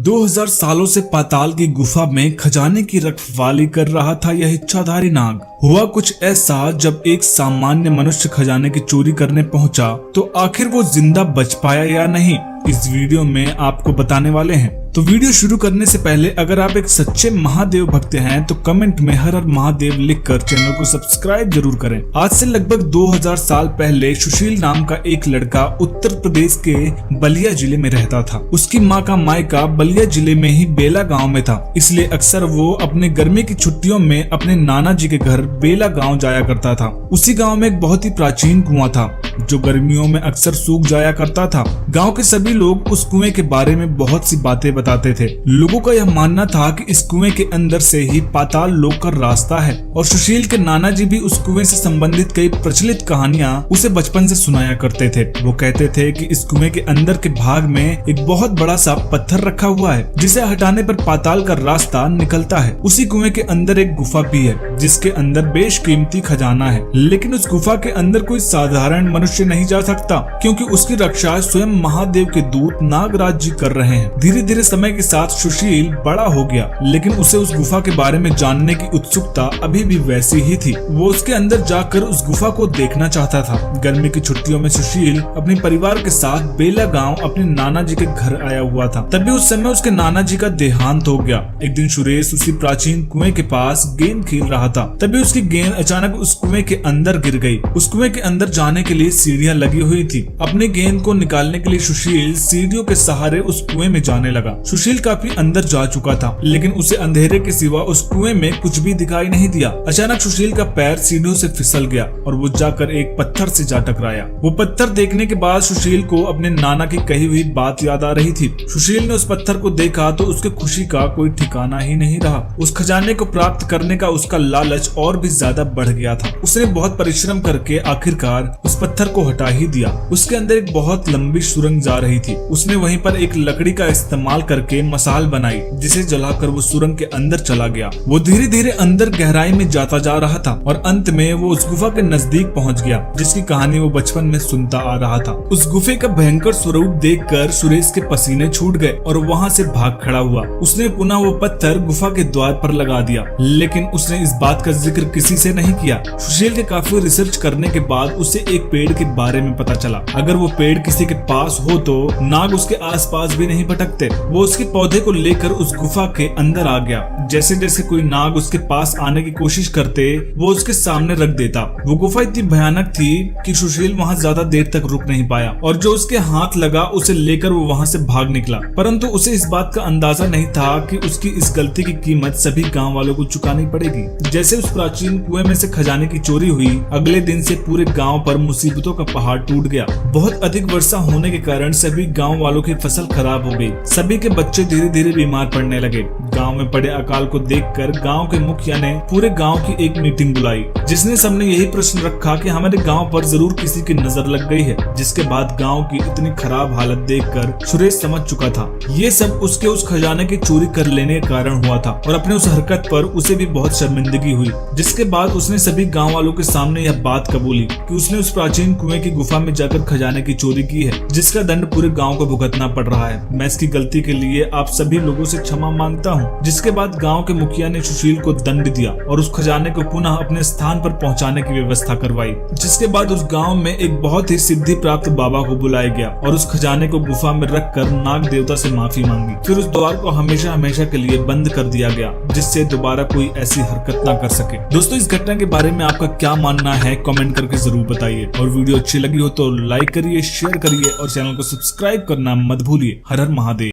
2000 सालों से पाताल की गुफा में खजाने की रखवाली कर रहा था यह इच्छाधारी नाग। हुआ कुछ ऐसा, जब एक सामान्य मनुष्य खजाने की चोरी करने पहुंचा तो आखिर वो जिंदा बच पाया या नहीं, इस वीडियो में आपको बताने वाले हैं। तो वीडियो शुरू करने से पहले अगर आप एक सच्चे महादेव भक्त हैं तो कमेंट में हर हर महादेव लिखकर चैनल को सब्सक्राइब जरूर करें। आज से लगभग 2000 साल पहले सुशील नाम का एक लड़का उत्तर प्रदेश के बलिया जिले में रहता था। उसकी माँ का मायका बलिया जिले में ही बेला गांव में था, इसलिए अक्सर वो अपने गर्मी की छुट्टियों में अपने नाना जी के घर बेला गांव जाया करता था। उसी गांव में एक बहुत ही प्राचीन कुआं था जो गर्मियों में अक्सर सूख जाया करता था। गांव के सभी लोग उस कुएं के बारे में बहुत सी बातें बताते थे। लोगों का यह मानना था कि इस कुएं के अंदर से ही पाताल लोक का रास्ता है, और सुशील के नाना जी भी उस कुएं से संबंधित कई प्रचलित कहानियां उसे बचपन से सुनाया करते थे। वो कहते थे कि इस कुएं के अंदर के भाग में एक बहुत बड़ा सा पत्थर रखा हुआ है जिसे हटाने पर पाताल का रास्ता निकलता है। उसी कुएं के अंदर एक गुफा भी है जिसके अंदर बेशकीमती खजाना है, लेकिन उस गुफा के अंदर कोई साधारण मनुष्य नहीं जा सकता क्योंकि उसकी रक्षा स्वयं महादेव के दूत नागराज जी कर रहे हैं। धीरे धीरे समय के साथ सुशील बड़ा हो गया, लेकिन उसे उस गुफा के बारे में जानने की उत्सुकता अभी भी वैसी ही थी। वो उसके अंदर जाकर उस गुफा को देखना चाहता था। गर्मी की छुट्टियों में सुशील अपने परिवार के साथ बेला गांव अपने नाना जी के घर आया हुआ था। तभी उस समय उसके नाना जी का देहांत हो गया। एक दिन सुरेश उसी प्राचीन कुएं के पास गेंद खेल रहा था। तभी उसकी गेंद अचानक उस कुएं के अंदर गिर गई। उस कुएं के अंदर जाने के लिए सीढ़ियां लगी हुई थी। अपनी गेंद को निकालने के लिए सुशील सीढ़ियों के सहारे उस कुएं में जाने लगा। सुशील काफी अंदर जा चुका था, लेकिन उसे अंधेरे के सिवा उस कुएं में कुछ भी दिखाई नहीं दिया। अचानक सुशील का पैर सीढ़ियों से फिसल गया और वो जाकर एक पत्थर से जा टकराया। वो पत्थर देखने के बाद सुशील को अपने नाना की कही हुई बात याद आ रही थी। सुशील ने उस पत्थर को देखा तो उसके खुशी का कोई ठिकाना ही नहीं रहा। उस खजाने को प्राप्त करने का उसका लालच और भी ज्यादा बढ़ गया था। उसने बहुत परिश्रम करके आखिरकार उस पत्थर को हटा ही दिया। उसके अंदर एक बहुत लंबी सुरंग जा रही थी। उसने वहीं पर एक लकड़ी का इस्तेमाल करके मसाल बनाई, जिसे जलाकर वो सुरंग के अंदर चला गया। वो धीरे धीरे अंदर गहराई में जाता जा रहा था और अंत में वो उस गुफा के नजदीक पहुंच गया जिसकी कहानी वो बचपन में सुनता आ रहा था। उस गुफे का भयंकर स्वरूप देखकर सुरेश के पसीने छूट गए और वहां से भाग खड़ा हुआ। उसने पुनः वो पत्थर गुफा के द्वार पर लगा दिया, लेकिन उसने इस बात का जिक्र किसी से नहीं किया। सुशील के काफी रिसर्च करने के बाद उसे एक पेड़ के बारे में पता चला। अगर वो पेड़ किसी के पास हो तो नाग उसके आसपास भी नहीं भटकते। वो उसके पौधे को लेकर उस गुफा के अंदर आ गया। जैसे जैसे कोई नाग उसके पास आने की कोशिश करते वो उसके सामने रख देता। वो गुफा इतनी भयानक थी कि सुशील वहां ज्यादा देर तक रुक नहीं पाया और जो उसके हाथ लगा उसे लेकर वो वहां से भाग निकला। परंतु उसे इस बात का अंदाजा नहीं था कि उसकी इस गलती की कीमत सभी गांव वालों को चुकानी पड़ेगी। जैसे उस प्राचीन कुएं में से खजाने की चोरी हुई, अगले दिन से पूरे गाँव पर मुसीबतों का पहाड़ टूट गया। बहुत अधिक वर्षा होने के कारण सभी गाँव वालों की फसल खराब हो गई। सभी के बच्चे धीरे धीरे बीमार पड़ने लगे। गांव में पड़े अकाल को देखकर गांव के मुखिया ने पूरे गांव की एक मीटिंग बुलाई, जिसने सबने यही प्रश्न रखा कि हमारे गांव पर जरूर किसी की नजर लग गई है। जिसके बाद गांव की इतनी खराब हालत देखकर सुरेश समझ चुका था ये सब उसके उस खजाने की चोरी कर लेने के कारण हुआ था, और अपने उस हरकत पर उसे भी बहुत शर्मिंदगी हुई। जिसके बाद उसने सभी गाँव वालों के सामने यह बात कबूली कि उसने उस प्राचीन कुएं की गुफा में जाकर खजाने की चोरी की है, जिसका दंड पूरे गाँव को भुगतना पड़ रहा है। मैं इसकी गलती के लिए आप सभी लोगों से क्षमा मांगता हूँ। जिसके बाद गांव के मुखिया ने सुशील को दंड दिया और उस खजाने को पुनः अपने स्थान पर पहुंचाने की व्यवस्था करवाई। जिसके बाद उस गांव में एक बहुत ही सिद्धि प्राप्त बाबा को बुलाया गया और उस खजाने को गुफा में रखकर नाग देवता से माफी मांगी। फिर उस द्वार को हमेशा हमेशा के लिए बंद कर दिया गया, जिससे दोबारा कोई ऐसी हरकत ना कर सके। दोस्तों, इस घटना के बारे में आपका क्या मानना है कमेंट करके जरूर बताइए, और वीडियो अच्छी लगी हो तो लाइक करिए, शेयर करिए और चैनल को सब्सक्राइब करना मत भूलिए। हर हर महादेव।